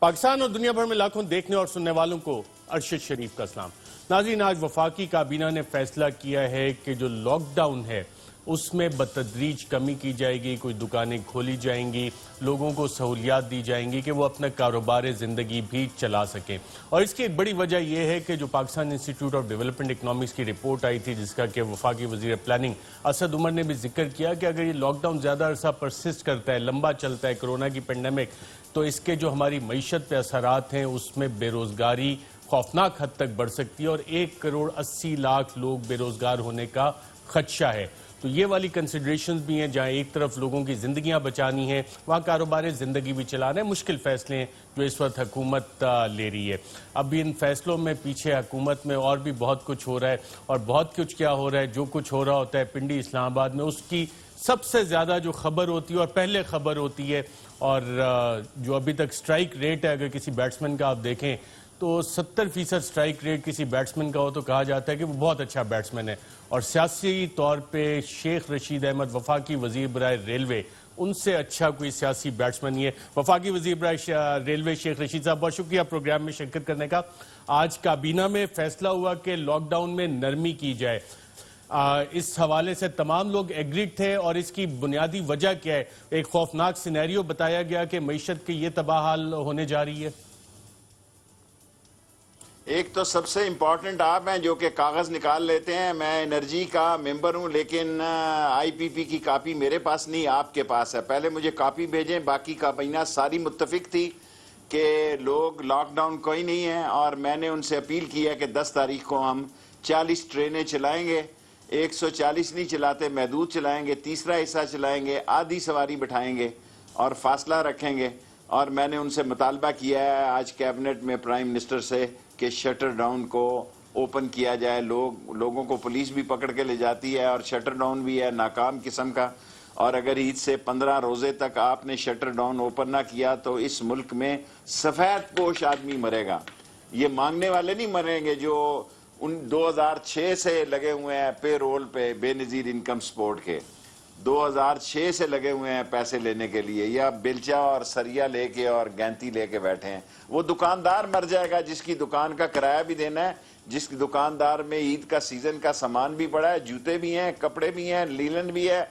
پاکستان اور دنیا بھر میں لاکھوں دیکھنے اور سننے والوں کو ارشد شریف کا سلام۔ ناظرین، آج وفاقی کابینہ نے فیصلہ کیا ہے کہ جو لاک ڈاؤن ہے اس میں بتدریج کمی کی جائے گی، کوئی دکانیں کھولی جائیں گی، لوگوں کو سہولیات دی جائیں گی کہ وہ اپنا کاروبار زندگی بھی چلا سکیں۔ اور اس کی ایک بڑی وجہ یہ ہے کہ جو پاکستان انسٹی ٹیوٹ آف ڈیولپمنٹ اکنامکس کی رپورٹ آئی تھی، جس کا کہ وفاقی وزیر پلاننگ اسد عمر نے بھی ذکر کیا کہ اگر یہ لاک ڈاؤن زیادہ عرصہ پرسسٹ کرتا ہے، لمبا چلتا ہے، کرونا کی پینڈیمک، تو اس کے جو ہماری معیشت پہ اثرات ہیں اس میں بے روزگاری خوفناک حد تک بڑھ سکتی ہے اور 1,80,00,000 لوگ بے روزگار ہونے کا خدشہ ہے۔ تو یہ والی کنسیڈریشنز بھی ہیں، جہاں ایک طرف لوگوں کی زندگیاں بچانی ہیں، وہاں کاروبار زندگی بھی چلانا ہے۔ مشکل فیصلے ہیں جو اس وقت حکومت لے رہی ہے۔ اب ان فیصلوں میں پیچھے حکومت میں اور بھی بہت کچھ ہو رہا ہے، اور بہت کچھ کیا ہو رہا ہے، جو کچھ ہو رہا ہوتا ہے پنڈی اسلام آباد میں، اس کی سب سے زیادہ جو خبر ہوتی ہے اور پہلے خبر ہوتی ہے، اور جو ابھی تک سٹرائک ریٹ ہے، اگر کسی بیٹسمین کا آپ دیکھیں تو 70% سٹرائک ریٹ کسی بیٹسمین کا ہو تو کہا جاتا ہے کہ وہ بہت اچھا بیٹسمین ہے۔ اور سیاسی طور پہ شیخ رشید احمد وفاقی وزیر برائے ریلوے، ان سے اچھا کوئی سیاسی بیٹسمین نہیں ہے۔ وفاقی وزیر برائے ریلوے شیخ رشید صاحب، بہت شکریہ پروگرام میں شرکت کرنے کا۔ آج کابینہ میں فیصلہ ہوا کہ لاک ڈاؤن میں نرمی کی جائے، اس حوالے سے تمام لوگ ایگریڈ تھے، اور اس کی بنیادی وجہ کیا ہے؟ ایک خوفناک سینیریو بتایا گیا کہ معیشت کی یہ تباہ حال ہونے جا رہی ہے۔ ایک تو سب سے امپورٹنٹ آپ ہیں جو کہ کاغذ نکال لیتے ہیں۔ میں انرجی کا ممبر ہوں، لیکن آئی پی پی کی کاپی میرے پاس نہیں، آپ کے پاس ہے۔ پہلے مجھے کاپی بھیجیں۔ باقی کابینہ ساری متفق تھی کہ لوگ لاک ڈاؤن کوئی نہیں ہے، اور میں نے ان سے اپیل کی ہے کہ 10 تاریخ کو ہم 40 ٹرینیں چلائیں گے۔ 140 نہیں چلاتے، محدود چلائیں گے، تیسرا حصہ چلائیں گے، آدھی سواری بٹھائیں گے اور فاصلہ رکھیں گے۔ اور میں نے ان سے مطالبہ کیا ہے آج کیبنٹ میں پرائم منسٹر سے کہ شٹر ڈاؤن کو اوپن کیا جائے۔ لوگوں کو پولیس بھی پکڑ کے لے جاتی ہے، اور شٹر ڈاؤن بھی ہے ناکام قسم کا۔ اور اگر عید سے 15 روزے تک آپ نے شٹر ڈاؤن اوپن نہ کیا تو اس ملک میں سفید پوش آدمی مرے گا۔ یہ مانگنے والے نہیں مریں گے جو 2006 سے لگے ہوئے ہیں پے رول پہ بے نظیر انکم سپورٹ کے، 2006 سے لگے ہوئے ہیں پیسے لینے کے لیے، یا بیلچا اور سریا لے کے اور گینتی لے کے بیٹھے ہیں۔ وہ دکاندار مر جائے گا جس کی دکان کا کرایہ بھی دینا ہے، جس کی دکاندار میں عید کا سیزن کا سامان بھی پڑا ہے، جوتے بھی ہیں، کپڑے بھی ہیں، لیلن بھی ہے،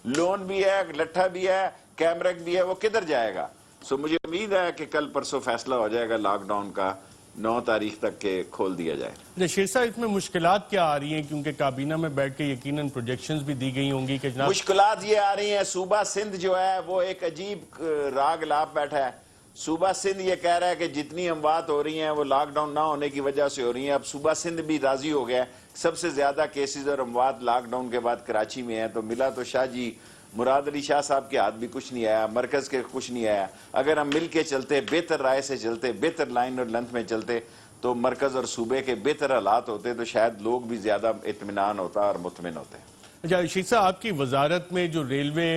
لون بھی ہے، لٹھا بھی ہے، کیمرک بھی ہے، وہ کدھر جائے گا؟ مجھے امید ہے کہ کل پرسوں فیصلہ ہو جائے گا لاک ڈاؤن کا، 9 تاریخ تک کے کھول دیا جائے۔ شیر صاحب، اس میں مشکلات کیا آ رہی ہیں؟ کیونکہ کابینہ میں بیٹھ کے یقیناً پروجیکشنز بھی دی گئی ہوں گی کہ جناب مشکلات یہ آ رہی ہیں، صوبہ سندھ جو ہے وہ ایک عجیب راگ لاپ بیٹھا ہے۔ صوبہ سندھ یہ کہہ رہا ہے کہ جتنی اموات ہو رہی ہیں وہ لاک ڈاؤن نہ ہونے کی وجہ سے ہو رہی ہیں۔ اب صوبہ سندھ بھی راضی ہو گیا ہے۔ سب سے زیادہ کیسز اور اموات لاک ڈاؤن کے بعد کراچی میں ہیں، تو ملا تو شاہ جی مراد علی شاہ صاحب کے ہاتھ بھی کچھ نہیں آیا، مرکز کے کچھ نہیں آیا۔ اگر ہم مل کے چلتے، بہتر رائے سے چلتے، بہتر لائن اور لنتھ میں چلتے، تو مرکز اور صوبے کے بہتر حالات ہوتے، تو شاید لوگ بھی زیادہ اطمینان ہوتا اور مطمئن ہوتے۔ اچھا شیخ صاحب، آپ کی وزارت میں جو ریلوے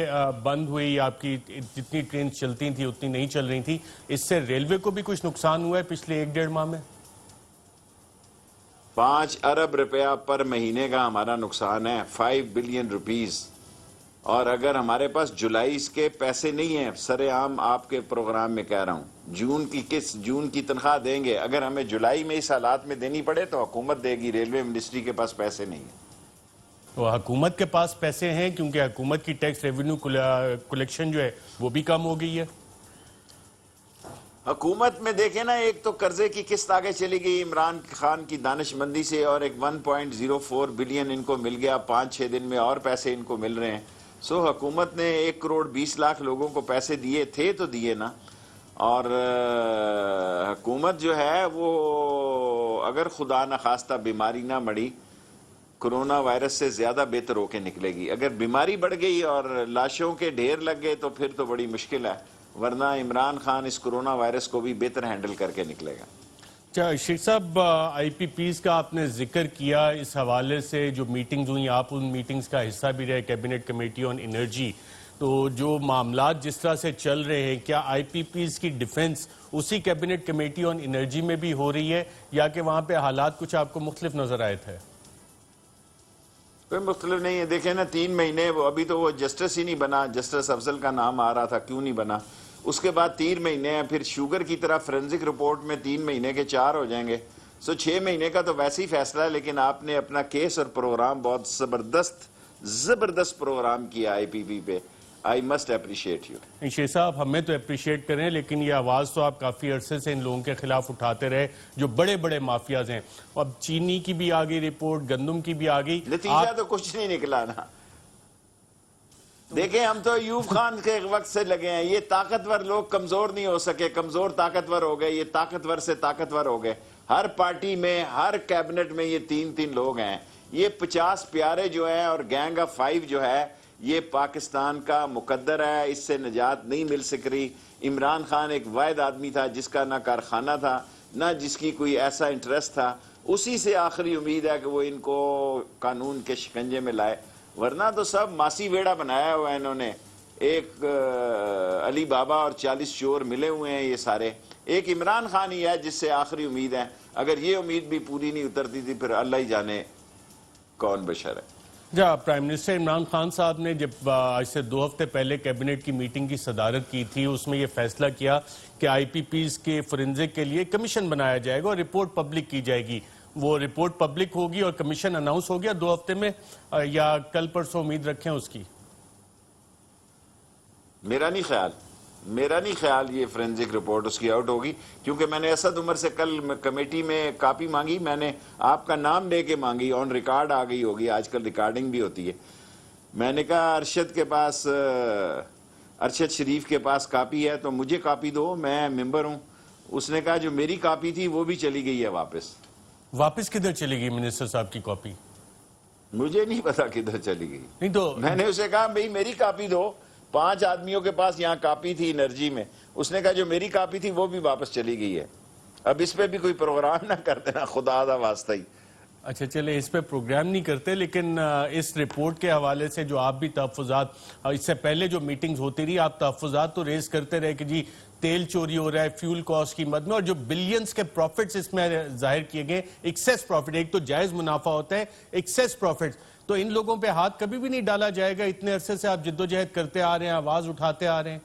بند ہوئی، آپ کی جتنی ٹرین چلتی تھی اتنی نہیں چل رہی تھی، اس سے ریلوے کو بھی کچھ نقصان ہوا ہے پچھلے 1-1.5 ماہ میں؟ 5 ارب روپیہ پر مہینے کا ہمارا نقصان ہے، 5 بلین روپیز۔ اور اگر ہمارے پاس جولائی کے پیسے نہیں ہیں، سر عام آپ کے پروگرام میں کہہ رہا ہوں، جون کی تنخواہ دیں گے، اگر ہمیں جولائی میں اس حالات میں دینی پڑے تو حکومت دے گی، ریلوے منسٹری کے پاس پیسے نہیں ہیں۔ تو حکومت کے پاس پیسے ہیں، کیونکہ حکومت کی ٹیکس ریونیو کلیکشن جو ہے وہ بھی کم ہو گئی ہے۔ حکومت میں دیکھیں نا، ایک تو قرضے کی قسط آگے چلی گئی عمران خان کی دانش مندی سے، اور ایک 1.04 بلین ان کو مل گیا، 5-6 دن میں اور پیسے ان کو مل رہے ہیں۔ حکومت نے 1,20,00,000 لوگوں کو پیسے دیے تھے تو دیے نا۔ اور حکومت جو ہے وہ اگر خدا نخواستہ بیماری نہ مڑی، کرونا وائرس سے زیادہ بہتر ہو کے نکلے گی۔ اگر بیماری بڑھ گئی اور لاشوں کے ڈھیر لگ گئے تو پھر تو بڑی مشکل ہے، ورنہ عمران خان اس کرونا وائرس کو بھی بہتر ہینڈل کر کے نکلے گا۔ شیخ صاحب، آئی پی پیز کا آپ نے ذکر کیا، اس حوالے سے جو میٹنگز ہوئی، آپ ان میٹنگز کا حصہ بھی رہے، کیبنٹ کمیٹی آن انرجی، تو جو معاملات جس طرح سے چل رہے ہیں، کیا آئی پی پیز کی ڈیفنس اسی کیبنٹ کمیٹی آن انرجی میں بھی ہو رہی ہے، یا کہ وہاں پہ حالات کچھ آپ کو مختلف نظر آئے تھے؟ کوئی مختلف نہیں ہے۔ دیکھیں نا، 3 مہینے ابھی تو وہ جسٹس ہی نہیں بنا، جسٹس افضل کا نام آ رہا تھا، کیوں نہیں بنا؟ اس کے بعد 3 مہینے ہیں, پھر شوگر کی طرح فورینزک رپورٹ میں 3 مہینے کے 4 ہو جائیں گے. 6 مہینے کا تو ویسے ہی فیصلہ ہے, لیکن آپ نے اپنا کیس اور پروگرام بہت زبردست پروگرام کیا آئی پی پی پہ. I must appreciate you. شیخ صاحب ہمیں تو اپریشیٹ کریں, لیکن یہ آواز تو آپ کافی عرصے سے ان لوگوں کے خلاف اٹھاتے رہے جو بڑے بڑے مافیاز ہیں. اب چینی کی بھی آ گئی رپورٹ, گندم کی بھی آ گئی, نتیجہ تو کچھ نہیں نکلا نا. دیکھیں ہم تو ایوب خان کے وقت سے لگے ہیں. یہ طاقتور لوگ کمزور نہیں ہو سکے, کمزور طاقتور ہو گئے, یہ طاقتور سے طاقتور ہو گئے. ہر پارٹی میں, ہر کیبنٹ میں یہ 3 لوگ ہیں. یہ 50 پیارے جو ہیں اور گینگ آف 5 جو ہے, یہ پاکستان کا مقدر ہے, اس سے نجات نہیں مل سک رہی. عمران خان ایک واحد آدمی تھا جس کا نہ کارخانہ تھا, نہ جس کی کوئی ایسا انٹرسٹ تھا. اسی سے آخری امید ہے کہ وہ ان کو قانون کے شکنجے میں لائے, ورنہ تو سب ماسی ویڑا بنایا ہوا ہے انہوں نے. ایک علی بابا اور 40 چور ملے ہوئے ہیں یہ سارے. ایک عمران خان ہی ہے جس سے آخری امید ہے. اگر یہ امید بھی پوری نہیں اترتی تھی پھر اللہ ہی جانے کون بشر ہے. پرائم منسٹر عمران خان صاحب نے جب آج سے 2 ہفتے پہلے کیبنٹ کی میٹنگ کی صدارت کی تھی, اس میں یہ فیصلہ کیا کہ آئی پی پیز کے فورینزک کے لیے کمیشن بنایا جائے گا اور رپورٹ پبلک کی جائے گی. وہ رپورٹ پبلک ہوگی اور کمیشن اناؤنس ہو گیا 2 ہفتے میں, یا کل پرسوں امید رکھیں اس کی؟ میرا نہیں خیال یہ فورینزک رپورٹ اس کی آؤٹ ہوگی, کیونکہ میں نے اسد عمر سے کل کمیٹی میں کاپی مانگی, میں نے آپ کا نام لے کے مانگی, آن ریکارڈ آ گئی ہوگی, آج کل ریکارڈنگ بھی ہوتی ہے. میں نے کہا ارشد کے پاس, ارشد شریف کے پاس کاپی ہے تو مجھے کاپی دو, میں ممبر ہوں. اس نے کہا جو میری کاپی تھی وہ بھی چلی گئی ہے واپس کدھر چلی گئی منسٹر صاحب کی کاپی؟ مجھے نہیں پتا کدھر چلی گئی. نہیں تو میں نے اسے کہا بھئی میری کاپی دو. 5 آدمیوں کے پاس یہاں کاپی تھی انرجی میں. اس نے کہا جو میری کاپی تھی وہ بھی واپس چلی گئی ہے. اب اس پہ بھی کوئی پروگرام نہ کرتے نا, خدا دا واسطہ ہی. اچھا چلے اس پہ پروگرام نہیں کرتے, لیکن اس رپورٹ کے حوالے سے جو آپ بھی تحفظات, اس سے پہلے جو میٹنگز ہوتی رہی آپ تحفظات تو ریز کرتے رہے کہ جی تیل چوری ہو رہا ہے فیول کاسٹ کی مد میں, اور جو بلینز کے پروفٹس اس میں ظاہر کیے گئے, ایکسیس پروفٹ, ایک تو جائز منافع ہوتا ہے, ایکسیس پروفٹس, تو ان لوگوں پہ ہاتھ کبھی بھی نہیں ڈالا جائے گا؟ اتنے عرصے سے آپ جدوجہد کرتے آ رہے ہیں, آواز اٹھاتے آ رہے ہیں.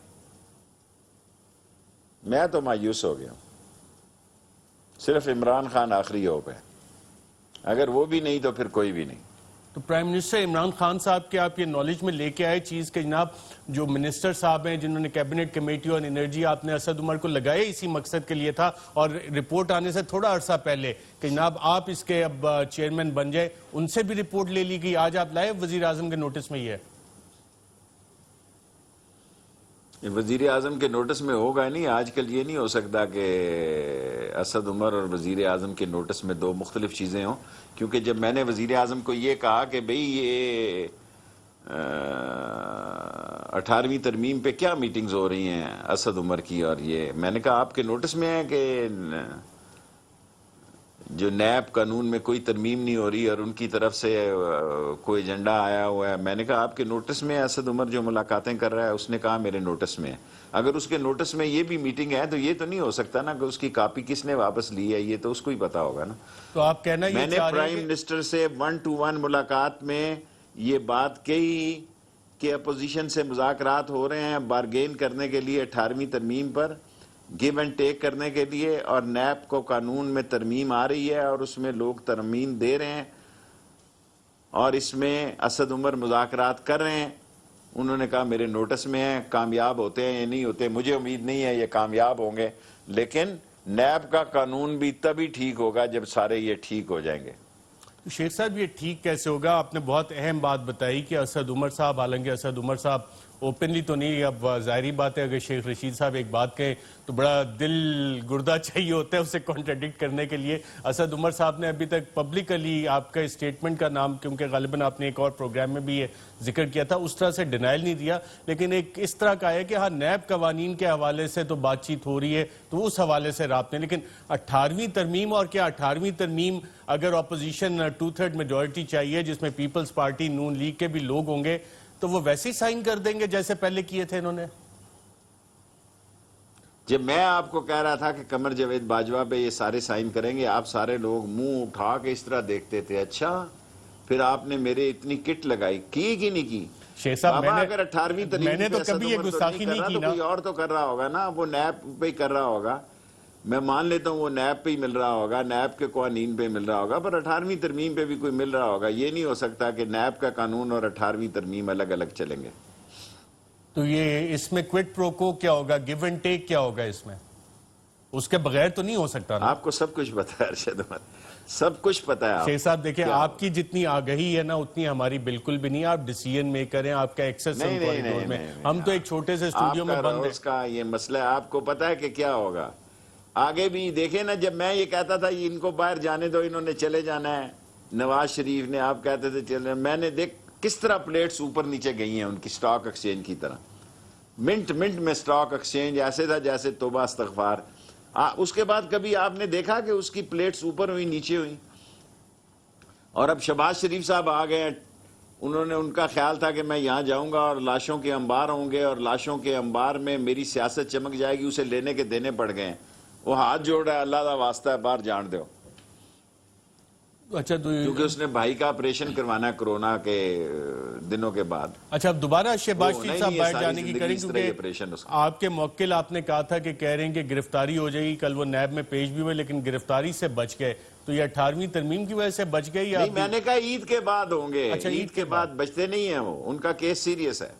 میں تو مایوس ہو گیا ہوں. صرف عمران خان آخری ہوپ ہے, اگر وہ بھی نہیں تو پھر کوئی بھی نہیں. تو پرائم منسٹر عمران خان صاحب کے آپ یہ نالج میں لے کے آئے چیز کہ جناب جو منسٹر صاحب ہیں جنہوں نے کیبنٹ کمیٹی اور انرجی آپ نے اسد عمر کو لگائے اسی مقصد کے لیے تھا, اور رپورٹ آنے سے تھوڑا عرصہ پہلے کہ جناب آپ اس کے اب چیئرمین بن جائے, ان سے بھی رپورٹ لے لی گئی, آج آپ لائے وزیر اعظم کے نوٹس میں. یہ وزیر اعظم کے نوٹس میں ہوگا نہیں. آج کل یہ نہیں ہو سکتا کہ اسد عمر اور وزیر اعظم کے نوٹس میں 2 مختلف چیزیں ہوں, کیونکہ جب میں نے وزیر اعظم کو یہ کہا کہ بھئی یہ 18ویں ترمیم پہ کیا میٹنگز ہو رہی ہیں اسد عمر کی, اور یہ میں نے کہا آپ کے نوٹس میں ہے کہ جو نیب قانون میں کوئی ترمیم نہیں ہو رہی اور ان کی طرف سے کوئی ایجنڈا آیا ہوا ہے. میں نے کہا آپ کے نوٹس میں اسد عمر جو ملاقاتیں کر رہا ہے, اس نے کہا میرے نوٹس میں ہے. اگر اس کے نوٹس میں یہ بھی میٹنگ ہے تو یہ تو نہیں ہو سکتا نا کہ اس کی کاپی کس نے واپس لی ہے, یہ تو اس کو ہی پتا ہوگا نا. تو آپ کہنا یہ میں نے پرائم منسٹر سے 1-to-1 ملاقات میں یہ بات کہی کہ اپوزیشن سے مذاکرات ہو رہے ہیں بارگین کرنے کے لیے 18ویں ترمیم پر, گیو اینڈ ٹیک کرنے کے لیے, اور نیب کو قانون میں ترمیم آ رہی ہے اور اس میں لوگ ترمیم دے رہے ہیں اور اس میں اسد عمر مذاکرات کر رہے ہیں. انہوں نے کہا میرے نوٹس میں ہیں, کامیاب ہوتے ہیں یا نہیں ہوتے مجھے امید نہیں ہے یہ کامیاب ہوں گے, لیکن نیب کا قانون بھی تبھی ٹھیک ہوگا جب سارے یہ ٹھیک ہو جائیں گے. شیخ صاحب یہ ٹھیک کیسے ہوگا؟ آپ نے بہت اہم بات بتائی کہ اسد عمر صاحب, حالانکہ اسد عمر صاحب اوپنلی تو نہیں, اب ظاہری بات ہے اگر شیخ رشید صاحب ایک بات کہیں تو بڑا دل گردہ چاہیے ہوتا ہے اسے کانٹرڈکٹ کرنے کے لیے. اسد عمر صاحب نے ابھی تک پبلکلی آپ کا اسٹیٹمنٹ کا نام, کیونکہ غالباً آپ نے ایک اور پروگرام میں بھی یہ ذکر کیا تھا, اس طرح سے ڈینائل نہیں دیا, لیکن ایک اس طرح کا ہے کہ ہاں نیب قوانین کے حوالے سے تو بات چیت ہو رہی ہے تو اس حوالے سے رابطے, لیکن 18ویں ترمیم, اور کیا 18ویں ترمیم اگر اپوزیشن 2/3 میجورٹی چاہیے جس میں پیپلز پارٹی نون لیگ کے بھی لوگ ہوں گے تو وہ ویسے ہی سائن کر دیں گے جیسے پہلے کیے تھے انہوں نے؟ جب میں آپ کو کہہ رہا تھا کہ قمر جاوید باجوہ پہ یہ سارے سائن کریں گے, آپ سارے لوگ منہ اٹھا کے اس طرح دیکھتے تھے. اچھا پھر آپ نے میرے اتنی کٹ لگائی, کی کہ نہیں کی؟ شیخ صاحب بابا اگر 18ویں ترمیم میں نے تو پہ کبھی یہ اسد عمر تو گستاخی کر نہیں رہا کی تو نا. کوئی اور تو کر رہا ہوگا نا, وہ نیب پہ ہی کر رہا ہوگا. میں مان لیتا ہوں وہ نیب پہ ہی مل رہا ہوگا, نیب کے قوانین پہ مل رہا ہوگا, پر 18ویں ترمیم پہ بھی کوئی مل رہا ہوگا. یہ نہیں ہو سکتا کہ نیب کا قانون اور 18ویں ترمیم الگ الگ چلیں گے. تو یہ اس میں کوئٹ پرو کو کیا ہوگا, گیو اینڈ ٹیک کیا ہوگا اس میں؟ اس کے بغیر تو نہیں ہو سکتا نا. آپ کو سب کچھ پتا ہے ارشد عمر, سب کچھ پتا ہے. شیخ صاحب دیکھیں, آپ کی جتنی آگہی ہے نا اتنی ہماری بالکل بھی نہیں. آپ ڈیسیژن میکر ہیں, آپ کا ایکسس ہے کوریڈور میں. ہم تو ایک چھوٹے سے اسٹوڈیو میں بند ہیں. اس کا یہ مسئلہ ہے, آپ کو پتا ہے کہ کیا ہوگا آگے بھی. دیکھیں نا, جب میں یہ کہتا تھا ان کو باہر جانے دو, انہوں نے چلے جانا ہے, نواز شریف نے, آپ کہتے تھے چلے, میں نے دیکھ کس طرح پلیٹس اوپر نیچے گئی ہیں ان کی سٹاک ایکسچینج کی طرح. منٹ میں سٹاک ایکسچینج ایسے تھا جیسے توبہ استغفار. اس کے بعد کبھی آپ نے دیکھا کہ اس کی پلیٹس اوپر ہوئی نیچے ہوئی؟ اور اب شہباز شریف صاحب آ گئے, انہوں نے, ان کا خیال تھا کہ میں یہاں جاؤں گا اور لاشوں کے انبار ہوں گے اور لاشوں کے انبار میں میری سیاست چمک جائے گی, اسے لینے کے دینے پڑ گئے ہیں. وہ ہاتھ جوڑ رہا ہے, اللہ کا واسطہ ہے باہر جان دو. اچھا, تو کیونکہ اس نے بھائی کا آپریشن کروانا ہے کورونا کے دنوں کے بعد. اچھا, اب دوبارہ شہباز شریف صاحب باہر جانے کی کریں, کیونکہ آپریشن آپ کے موکل آپ نے کہا تھا کہ کہہ رہے ہیں کہ گرفتاری ہو جائے گی. کل وہ نیب میں پیش بھی ہوئے لیکن گرفتاری سے بچ گئے. تو یہ 18ویں ترمیم کی وجہ سے بچ گئے یا نہیں؟ میں نے کہا عید کے بعد ہوں گے. اچھا, عید کے بعد بچتے نہیں ہیں وہ, ان کا کیس سیریس ہے.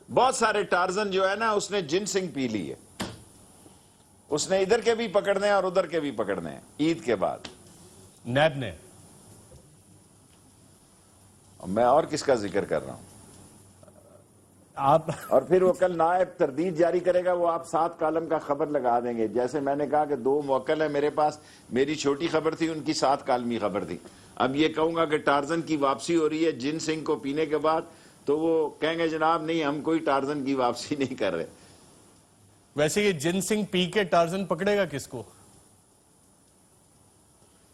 بہت سارے ٹارزن جو ہے نا, اس نے جنسنگ پی لی ہے, اس نے ادھر کے بھی پکڑنے ہیں اور ادھر کے بھی پکڑنے ہیں عید کے بعد. نیب نے, میں اور کس کا ذکر کر رہا ہوں؟ آپ اور پھر وہ کل نائب تردید جاری کرے گا, وہ آپ 7 کالم کا خبر لگا دیں گے. جیسے میں نے کہا کہ 2 موکل ہیں میرے پاس, میری چھوٹی خبر تھی, ان کی 7 کالمی خبر تھی. اب یہ کہوں گا کہ ٹارزن کی واپسی ہو رہی ہے جن سنگھ کو پینے کے بعد, تو وہ کہیں گے جناب نہیں, ہم کوئی ٹارزن کی واپسی نہیں کر رہے. ویسے یہ جن سنگھ پی کے ٹارزن پکڑے گا کس کو؟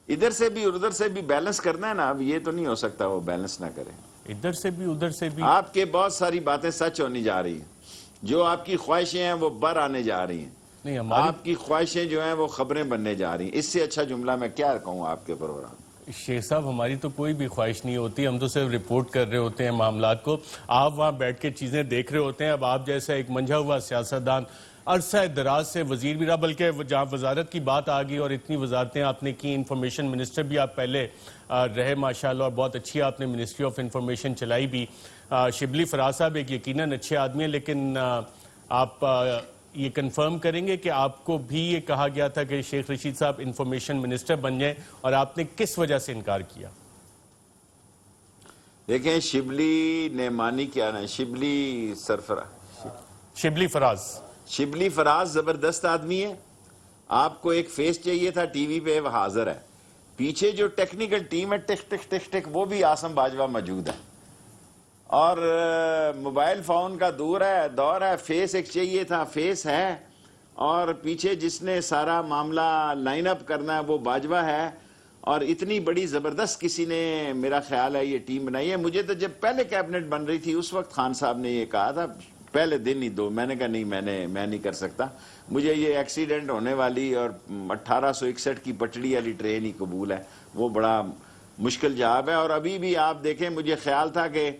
ادھر سے بھی اور ادھر سے بھی بیلنس کرنا ہے نا. اب یہ تو نہیں ہو سکتا وہ بیلنس نہ کرے. ادھر سے بھی ادھر سے بھی. آپ کے بہت ساری باتیں سچ ہونی جا رہی ہیں, جو آپ کی خواہشیں ہیں وہ بر آنے جا رہی ہیں. نہیں, ہماری آپ کی خواہشیں جو ہیں وہ خبریں بننے جا رہی ہیں. اس سے اچھا جملہ میں کیا کہوں آپ کے پروگرام. شیخ صاحب, ہماری تو کوئی بھی خواہش نہیں ہوتی, ہم تو صرف رپورٹ کر رہے ہوتے ہیں معاملات کو. آپ وہاں بیٹھ کے چیزیں دیکھ رہے ہوتے ہیں. اب آپ جیسا ایک منجھا ہوا سیاستدان, عرصہ دراز سے وزیر بھی رہا, بلکہ جہاں وزارت کی بات آ گئی اور اتنی وزارتیں آپ نے کی, انفارمیشن منسٹر بھی آپ پہلے رہے ماشاءاللہ, اور بہت اچھی آپ نے منسٹری آف انفارمیشن چلائی بھی. شبلی فراز صاحب ایک یقیناً اچھے آدمی ہیں, لیکن آپ یہ کنفرم کریں گے کہ آپ کو بھی یہ کہا گیا تھا کہ شیخ رشید صاحب انفارمیشن منسٹر بن جائیں, اور آپ نے کس وجہ سے انکار کیا؟ دیکھیں, شبلی نے مانی کیا نا, شبلی فراز زبردست آدمی ہے. آپ کو ایک فیس چاہیے تھا ٹی وی پہ, وہ حاضر ہے. پیچھے جو ٹیکنیکل ٹیم ہے ٹک ٹک ٹک ٹک, وہ بھی عاصم باجوہ موجود ہے. اور موبائل فون کا دور ہے, فیس ایک چاہیے تھا, فیس ہے. اور پیچھے جس نے سارا معاملہ لائن اپ کرنا ہے وہ باجوہ ہے. اور اتنی بڑی زبردست کسی نے, میرا خیال ہے, یہ ٹیم بنائی ہے. مجھے تو جب پہلے کیبنٹ بن رہی تھی اس وقت خان صاحب نے یہ کہا تھا, پہلے دن ہی 2, میں نے کہا نہیں, میں نہیں کر سکتا, مجھے یہ ایکسیڈنٹ ہونے والی اور 1861 کی پٹڑی والی ٹرین ہی قبول ہے, وہ بڑا مشکل جاب ہے. اور ابھی بھی آپ دیکھیں, مجھے خیال تھا کہ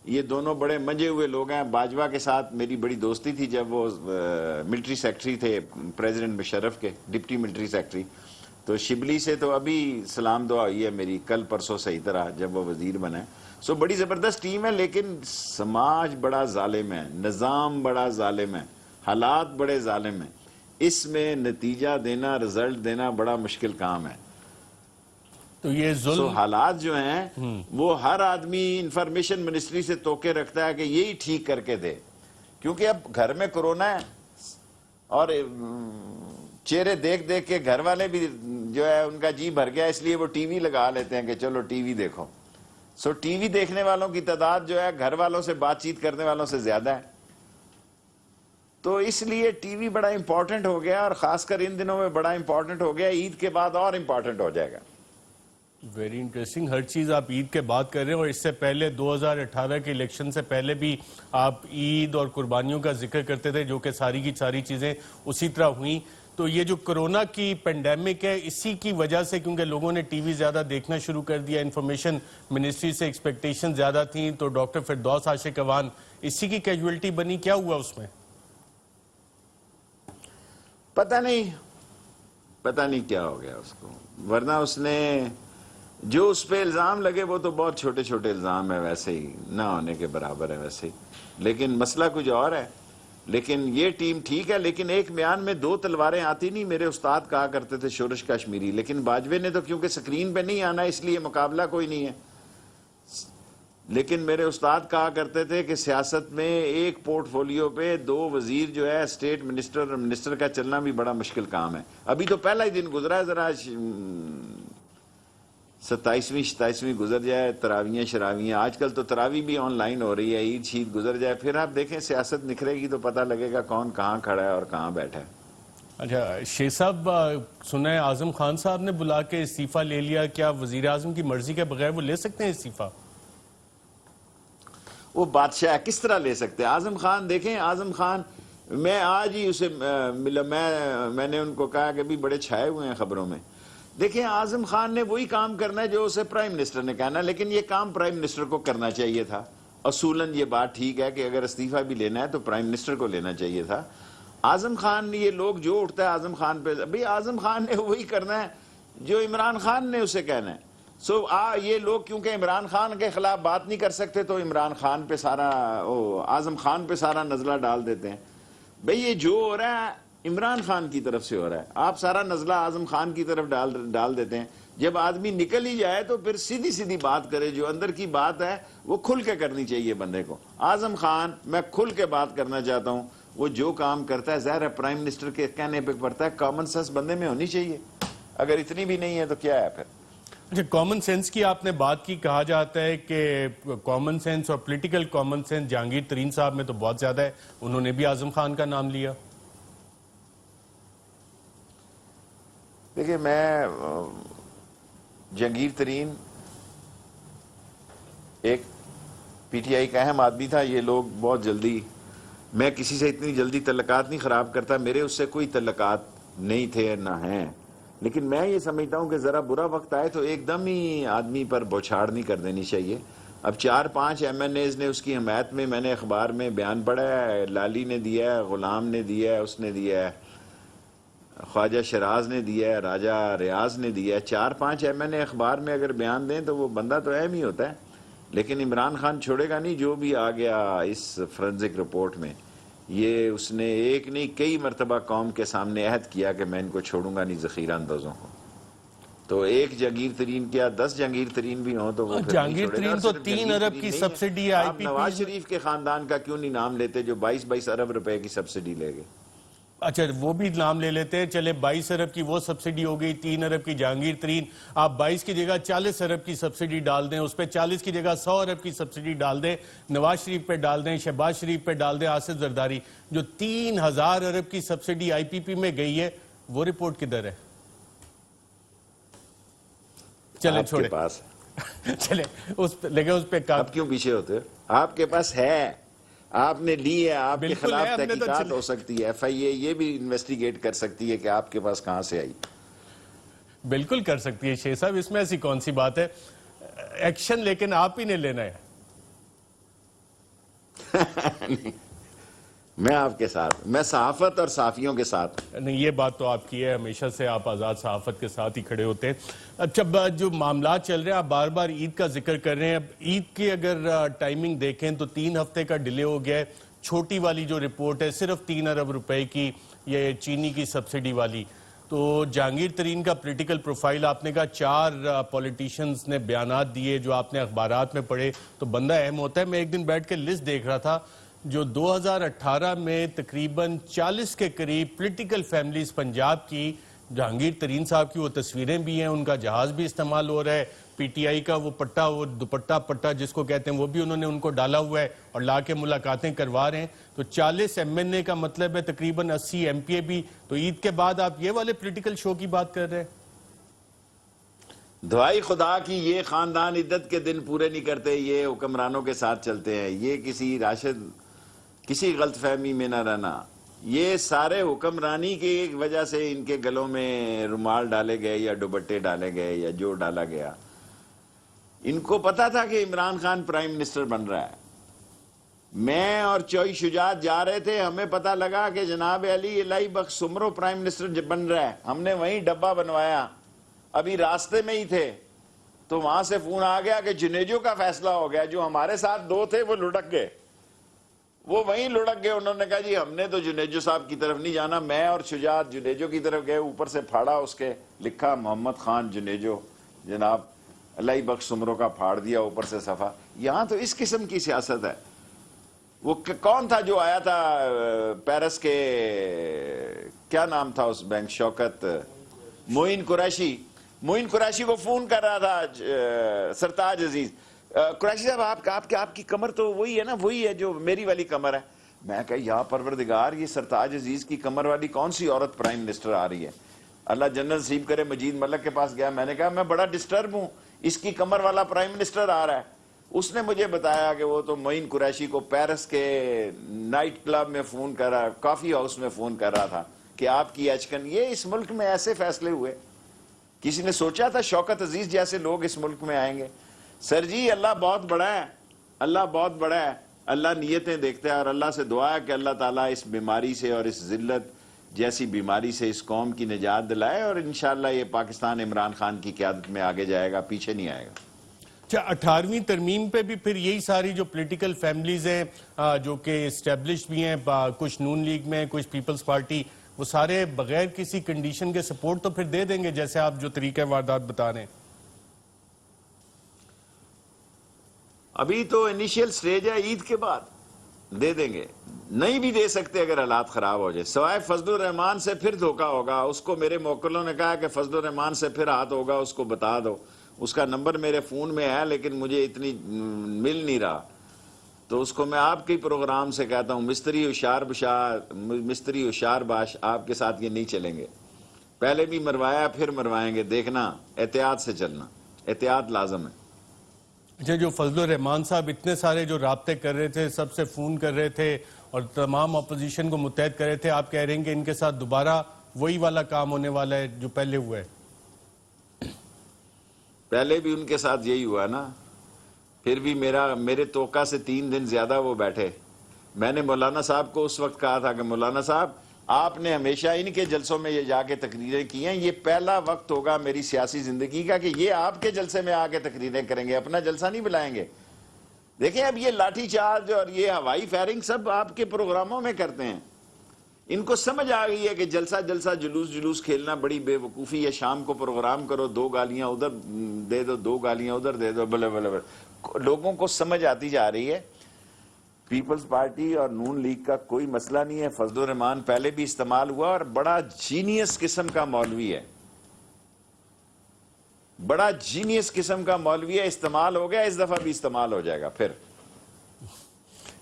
یہ دونوں بڑے منجے ہوئے لوگ ہیں. باجوہ کے ساتھ میری بڑی دوستی تھی جب وہ ملٹری سیکٹری تھے پریزیڈنٹ مشرف کے, ڈپٹی ملٹری سیکٹری. تو شبلی سے تو ابھی سلام دعا ہوئی ہے میری, کل پرسوں صحیح طرح جب وہ وزیر بنا ہے. سو بڑی زبردست ٹیم ہے, لیکن سماج بڑا ظالم ہے, نظام بڑا ظالم ہے, حالات بڑے ظالم ہیں. اس میں نتیجہ دینا, رزلٹ دینا بڑا مشکل کام ہے. تو یہ ظلم, حالات جو ہیں وہ ہر آدمی انفارمیشن منسٹری سے توقع رکھتا ہے کہ یہی ٹھیک کر کے دے, کیونکہ اب گھر میں کورونا ہے اور چہرے دیکھ دیکھ کے گھر والے بھی جو ہے ان کا جی بھر گیا, اس لیے وہ ٹی وی لگا لیتے ہیں کہ چلو ٹی وی دیکھو. سو ٹی وی دیکھنے والوں کی تعداد جو ہے گھر والوں سے بات چیت کرنے والوں سے زیادہ ہے. تو اس لیے ٹی وی بڑا امپورٹنٹ ہو گیا, اور خاص کر ان دنوں میں بڑا امپورٹنٹ ہو گیا. عید کے بعد اور امپورٹنٹ ہو جائے گا. Very interesting. ہر چیز آپ عید کے بات کر رہے ہیں اور اس سے پہلے 2018 کے الیکشن سے پہلے بھی آپ عید اور قربانیوں کا ذکر کرتے تھے جو کہ ساری کی ساری چیزیں اسی طرح ہوئیں. تو یہ جو کرونا کی پینڈیمک ہے اسی کی وجہ سے کیونکہ لوگوں نے ٹی وی زیادہ دیکھنا شروع کر دیا, انفارمیشن منسٹری سے ایکسپیکٹیشن زیادہ تھیں, تو ڈاکٹر فردوس عاشق اوان اسی کی کیجویلٹی بنی. کیا ہوا اس میں؟ پتہ نہیں کیا ہو گیا اس کو, ورنہ اس نے جو اس پہ الزام لگے وہ تو بہت چھوٹے چھوٹے الزام ہیں, ویسے ہی نہ ہونے کے برابر ہے ویسے ہی, لیکن مسئلہ کچھ اور ہے. لیکن یہ ٹیم ٹھیک ہے, لیکن ایک میان میں دو تلواریں آتی نہیں. میرے استاد کہا کرتے تھے شورش کشمیری, لیکن باجوے نے تو کیونکہ سکرین پہ نہیں آنا اس لیے مقابلہ کوئی نہیں ہے. لیکن میرے استاد کہا کرتے تھے کہ سیاست میں ایک پورٹ فولیو پہ دو وزیر جو ہے اسٹیٹ منسٹر کا چلنا بھی بڑا مشکل کام ہے. ابھی تو پہلا ہی دن گزرا ہے, ذرا 27ویں گزر جائے, تراویاں شراویاں, آج کل تو تراوی بھی آن لائن ہو رہی ہے, عید شید گزر جائے, پھر آپ دیکھیں سیاست نکھرے گی تو پتہ لگے گا کون کہاں کھڑا ہے اور کہاں بیٹھا ہے. اچھا شیخ صاحب, سنا ہے اعظم خان صاحب نے بلا کے استعفیٰ لے لیا, کیا وزیر اعظم کی مرضی کے بغیر وہ لے سکتے ہیں استعفیٰ؟ وہ بادشاہ کس طرح لے سکتے ہیں؟ اعظم خان دیکھیں, اعظم خان میں آج ہی اسے ملا, میں نے ان کو کہا کہ بھی بڑے چھائے ہوئے ہیں خبروں میں. دیکھیں اعظم خان نے وہی کام کرنا ہے جو اسے پرائم منسٹر نے کہنا, لیکن یہ کام پرائم منسٹر کو کرنا چاہیے تھا. اصولاً یہ بات ٹھیک ہے کہ اگر استعفیٰ بھی لینا ہے تو پرائم منسٹر کو لینا چاہیے تھا. اعظم خان, یہ لوگ جو اٹھتا ہے اعظم خان پہ, بھئی اعظم خان نے وہی کرنا ہے جو عمران خان نے اسے کہنا ہے. یہ لوگ کیونکہ عمران خان کے خلاف بات نہیں کر سکتے تو عمران خان پہ سارا, اعظم خان پہ سارا نزلہ ڈال دیتے ہیں. بھئی یہ جو ہو رہا ہے عمران خان کی طرف سے ہو رہا ہے, آپ سارا نزلہ اعظم خان کی طرف ڈال دیتے ہیں. جب آدمی نکل ہی جائے تو پھر سیدھی بات کرے, جو اندر کی بات ہے وہ کھل کے کرنی چاہیے بندے کو. اعظم خان, میں کھل کے بات کرنا چاہتا ہوں, وہ جو کام کرتا ہے ظاہر ہے پرائم منسٹر کے کہنے پہ پڑتا ہے, کامن سینس بندے میں ہونی چاہیے. اگر اتنی بھی نہیں ہے تو کیا ہے پھر؟ اچھا, کامن سینس کی آپ نے بات کی, کہا جاتا ہے کہ کامن سینس اور پولیٹیکل کامن سینس جہانگیر ترین صاحب میں تو بہت زیادہ ہے, انہوں نے بھی اعظم خان کا نام لیا. دیکھیں میں جہانگیر ترین ایک پی ٹی آئی کا اہم آدمی تھا. یہ لوگ بہت جلدی, میں کسی سے اتنی جلدی تعلقات نہیں خراب کرتا, میرے اس سے کوئی تعلقات نہیں تھے نہ ہیں, لیکن میں یہ سمجھتا ہوں کہ ذرا برا وقت آئے تو ایک دم ہی آدمی پر بوچھاڑ نہیں کر دینی چاہیے. اب 4-5 MNAs نے اس کی حمایت میں, میں نے اخبار میں بیان پڑھا ہے, لالی نے دیا ہے, غلام نے دیا ہے, اس نے دیا ہے, خواجہ شراز نے دیا ہے, راجہ ریاض نے دیا ہے. 4-5 MNA اخبار میں اگر بیان دیں تو وہ بندہ تو اہم ہی ہوتا ہے, لیکن عمران خان چھوڑے گا نہیں. جو بھی آ گیا اس فرنزک رپورٹ میں, یہ اس نے ایک نہیں کئی مرتبہ قوم کے سامنے عہد کیا کہ میں ان کو چھوڑوں گا نہیں ذخیرہ اندوزوں کو. تو ایک جہانگیر ترین کیا 10 جہانگیر ترین بھی ہوں تو وہ پھر جہانگیر ترین تو 3 ارب کی سبسڈی آئی آپ پی نواز شریف کے خاندان کا کیوں نہیں نام لیتے جو 22 ارب روپے کی سبسڈی لے گئے؟ اچھا وہ بھی نام لے لیتے ہیں, چلے 22 ارب کی وہ سبسڈی ہو گئی, 3 ارب کی جہانگیر ترین, آپ 22 کی جگہ 40 ارب کی سبسڈی ڈال دیں, اس پہ 40 کی جگہ 100 ارب کی سبسڈی ڈال دیں, نواز شریف پہ ڈال دیں, شہباز شریف پہ ڈال دیں, آصف زرداری. جو 3000 ارب کی سبسڈی آئی پی پی میں گئی ہے وہ رپورٹ کدھر ہے؟ چلیں چھوڑے پاس چلیں لیکن اس پہ آپ کیوں پیچھے ہوتے ہو؟ آپ کے پاس ہے, آپ نے لی ہے, آپ کے خلاف تحقیقات ہو سکتی ہے, FIA یہ بھی انویسٹیگیٹ کر سکتی ہے کہ آپ کے پاس کہاں سے آئی. بالکل کر سکتی ہے شیخ صاحب, اس میں ایسی کون سی بات ہے, ایکشن لیکن آپ ہی نے لینا ہے. میں آپ کے ساتھ, میں صحافت اور صحافیوں کے ساتھ. نہیں یہ بات تو آپ کی ہے, ہمیشہ سے آپ آزاد صحافت کے ساتھ ہی کھڑے ہوتے ہیں. اچھا جو معاملات چل رہے ہیں, آپ بار بار عید کا ذکر کر رہے ہیں, اب عید کی اگر ٹائمنگ دیکھیں تو 3 ہفتے کا ڈیلے ہو گیا ہے. چھوٹی والی جو رپورٹ ہے صرف 3 ارب روپے کی, یہ چینی کی سبسڈی والی. تو جہانگیر ترین کا پولیٹیکل پروفائل آپ نے کہا 4 پولیٹیشنز نے بیانات دیے جو آپ نے اخبارات میں پڑھے, تو بندہ اہم ہوتا ہے. میں ایک دن بیٹھ کے لسٹ دیکھ رہا تھا, جو 2018 میں تقریباً 40 کے قریب پولیٹیکل فیملیز پنجاب کی, جہانگیر ترین صاحب کی وہ تصویریں بھی ہیں, ان کا جہاز بھی استعمال ہو رہا ہے, پی ٹی آئی کا وہ پٹا, وہ دوپٹہ پٹا جس کو کہتے ہیں, وہ بھی انہوں نے ان کو ڈالا ہوا ہے اور لا کے ملاقاتیں کروا رہے ہیں. تو 40 MNA کا مطلب ہے تقریباً 80 MPA بھی. تو عید کے بعد آپ یہ والے پولیٹیکل شو کی بات کر رہے ہیں؟ دعائی خدا کی یہ خاندان عدت کے دن پورے نہیں کرتے، یہ حکمرانوں کے ساتھ چلتے ہیں، یہ کسی غلط فہمی میں نہ رہنا، یہ سارے حکمرانی کی وجہ سے ان کے گلوں میں رومال ڈالے گئے یا دوپٹے ڈالے گئے یا جو ڈالا گیا. ان کو پتا تھا کہ عمران خان پرائم منسٹر بن رہا ہے. میں اور چوئی شجاعت جا رہے تھے، ہمیں پتا لگا کہ جناب علی الہی بخش سمرو پرائم منسٹر بن رہا ہے. ہم نے وہیں ڈبہ بنوایا، ابھی راستے میں ہی تھے تو وہاں سے فون آ گیا کہ جنیجو کا فیصلہ ہو گیا. جو ہمارے ساتھ دو تھے وہ لڑک گئے، وہ وہیں لڑک گئے. انہوں نے کہا جی ہم نے تو جنیجو صاحب کی طرف نہیں جانا. میں اور شجاعت جنیجو کی طرف گئے، اوپر سے پھاڑا اس کے لکھا محمد خان جنیجو، جناب اللہ بخش سمرو کا پھاڑ دیا اوپر سے صفحہ. یہاں تو اس قسم کی سیاست ہے. وہ کون تھا جو آیا تھا پیرس کے، کیا نام تھا اس بینک، شوکت معین قریشی کو فون کر رہا تھا سرتاج عزیز. قریشی صاحب آپ کی کمر تو وہی ہے نا، وہی ہے جو میری والی کمر ہے. میں کہا یا پروردگار، یہ سرتاج عزیز کی کمر والی کون سی عورت پرائم منسٹر آ رہی ہے؟ اللہ جنت نصیب کرے. مجید ملک کے پاس گیا، میں نے کہا میں بڑا ڈسٹرب ہوں، اس کی کمر والا پرائم منسٹر آ رہا ہے. اس نے مجھے بتایا کہ وہ تو معین قریشی کو پیرس کے نائٹ کلب میں فون کر رہا، کافی ہاؤس میں فون کر رہا تھا کہ آپ کی اچکن. یہ اس ملک میں ایسے فیصلے ہوئے، کسی نے سوچا تھا شوکت عزیز جیسے لوگ اس ملک میں آئیں گے؟ سر جی اللہ بہت بڑا ہے، اللہ بہت بڑا ہے، اللہ نیتیں دیکھتا ہے. اور اللہ سے دعا ہے کہ اللہ تعالیٰ اس بیماری سے اور اس ذلت جیسی بیماری سے اس قوم کی نجات دلائے، اور انشاءاللہ یہ پاکستان عمران خان کی قیادت میں آگے جائے گا، پیچھے نہیں آئے گا. اچھا، 18ویں ترمیم پہ بھی پھر یہی ساری جو پولیٹیکل فیملیز ہیں جو کہ اسٹیبلش بھی ہیں، کچھ نون لیگ میں، کچھ پیپلز پارٹی، وہ سارے بغیر کسی کنڈیشن کے سپورٹ تو پھر دے دیں گے جیسے آپ جو طریقہ واردات بتا رہے ہیں؟ ابھی تو انیشیل سٹیج ہے، عید کے بعد دے دیں گے. نہیں بھی دے سکتے اگر حالات خراب ہو جائے. سوائے فضل الرحمان سے پھر دھوکہ ہوگا. اس کو میرے موکلوں نے کہا کہ فضل الرحمان سے پھر ہاتھ ہوگا، اس کو بتا دو. اس کا نمبر میرے فون میں ہے لیکن مجھے اتنی مل نہیں رہا، تو اس کو میں آپ کے پروگرام سے کہتا ہوں مستری ہوشیار باش، آپ کے ساتھ یہ نہیں چلیں گے. پہلے بھی مروایا پھر مروائیں گے، دیکھنا، احتیاط سے چلنا، احتیاط لازم ہے. اچھا، جو فضل الرحمان صاحب اتنے سارے جو رابطے کر رہے تھے، سب سے فون کر رہے تھے اور تمام اپوزیشن کو متحد کر رہے تھے، آپ کہہ رہے ہیں کہ ان کے ساتھ دوبارہ وہی والا کام ہونے والا ہے جو پہلے ہوا ہے؟ پہلے بھی ان کے ساتھ یہی ہوا نا. پھر بھی میرے توقع سے 3 دن زیادہ وہ بیٹھے. میں نے مولانا صاحب کو اس وقت کہا تھا کہ مولانا صاحب آپ نے ہمیشہ ان کے جلسوں میں یہ جا کے تقریریں کی ہیں، یہ پہلا وقت ہوگا میری سیاسی زندگی کا کہ یہ آپ کے جلسے میں آ کے تقریریں کریں گے، اپنا جلسہ نہیں بلائیں گے. دیکھیں اب یہ لاٹھی چارج اور یہ ہوائی فائرنگ سب آپ کے پروگراموں میں کرتے ہیں. ان کو سمجھ آ گئی ہے کہ جلسہ جلوس کھیلنا بڑی بے وقوفی ہے. شام کو پروگرام کرو، 2 گالیاں ادھر دے دو، 2 گالیاں ادھر دے دو، بلے بلے بلے. لوگوں کو سمجھ آتی جا رہی ہے. پیپلز پارٹی اور نون لیگ کا کوئی مسئلہ نہیں ہے. فضل الرحمان پہلے بھی استعمال ہوا اور بڑا جینیس قسم کا مولوی ہے، بڑا جینیس قسم کا مولوی ہے. استعمال ہو گیا، اس دفعہ بھی استعمال ہو جائے گا. پھر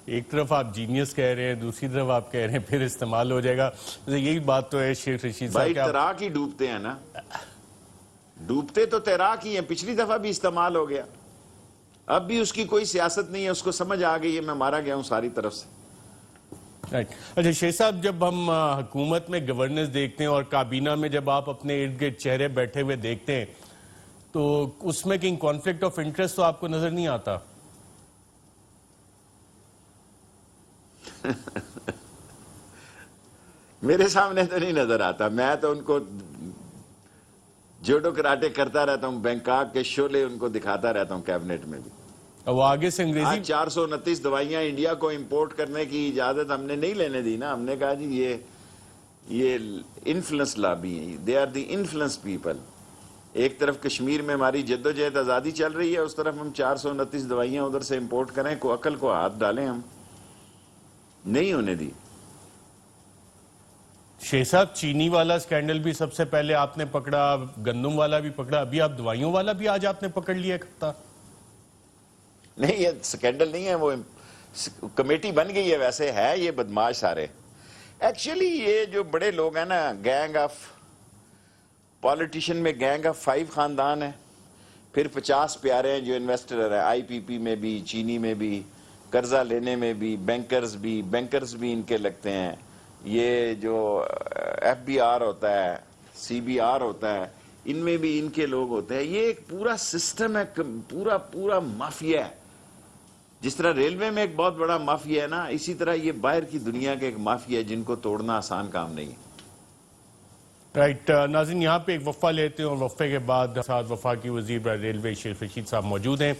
ایک طرف آپ جینیس کہہ رہے ہیں، دوسری طرف آپ کہہ رہے ہیں پھر استعمال ہو جائے گا. یہی بات تو ہے شیخ رشید صاحب، بھائی تیراک ہی ڈوبتے ہیں نا، ڈوبتے تو تیراک ہی ہیں. پچھلی دفعہ بھی استعمال ہو گیا، اب بھی اس کی کوئی سیاست نہیں ہے. اس کو سمجھ آ گئی ہے میں مارا گیا ہوں ساری طرف سے. اچھا شیخ صاحب، جب ہم حکومت میں گورننس دیکھتے ہیں اور کابینہ میں جب آپ اپنے ارد گرد چہرے بیٹھے ہوئے دیکھتے ہیں تو اس میں کہیں کانفلکٹ آف انٹرسٹ تو آپ کو نظر نہیں آتا؟ میرے سامنے تو نہیں نظر آتا. میں تو ان کو جوڈو کراٹے کرتا رہتا ہوں، بینکاک کے شعلے ان کو دکھاتا رہتا ہوں کیبنٹ میں بھی. وہ آگے سے انگریزی آج 429 دوائیاں انڈیا کو امپورٹ کرنے کی اجازت ہم نے نہیں لینے دی نا. ہم نے کہا جی یہ انفلوئنس لابی ہیں، they are the influence people. ایک طرف کشمیر میں ہماری جدوجہد آزادی چل رہی ہے، اس طرف ہم 429 دوائیاں ادھر سے امپورٹ کریں. کو عقل کو ہاتھ ڈالیں، ہم نہیں ہونے دی. شیخ صاحب، چینی والا سکینڈل بھی سب سے پہلے آپ نے پکڑا، گندم والا بھی پکڑا، ابھی آپ دوائیوں والا بھی آج آپ نے پکڑ لیا کھتا. نہیں، یہ سکینڈل نہیں ہے، وہ کمیٹی بن گئی ہے. ویسے ہے یہ بدماش سارے. ایکچولی یہ جو بڑے لوگ ہیں نا، گینگ آف پالیٹیشین میں گینگ آف 5 خاندان ہے. پھر 50 پیارے ہیں جو انویسٹر ہیں آئی پی پی میں بھی, چینی میں بھی, قرضہ لینے میں بھی, بینکرز بھی ان کے لگتے ہیں. یہ جو ایف بی آر ہوتا ہے, سی بی آر ہوتا ہے, ان میں بھی ان کے لوگ ہوتے ہیں. یہ ایک پورا سسٹم ہے, پورا مافیا ہے. جس طرح ریلوے میں ایک بہت بڑا مافیا ہے نا, اسی طرح یہ باہر کی دنیا کا ایک مافیا ہے جن کو توڑنا آسان کام نہیں. رائٹ ناظرین, یہاں پہ ایک وقفہ لیتے ہیں اور وقفے کے بعد ساتھ وفاقی وزیر ریلوے شیخ رشید صاحب موجود ہیں.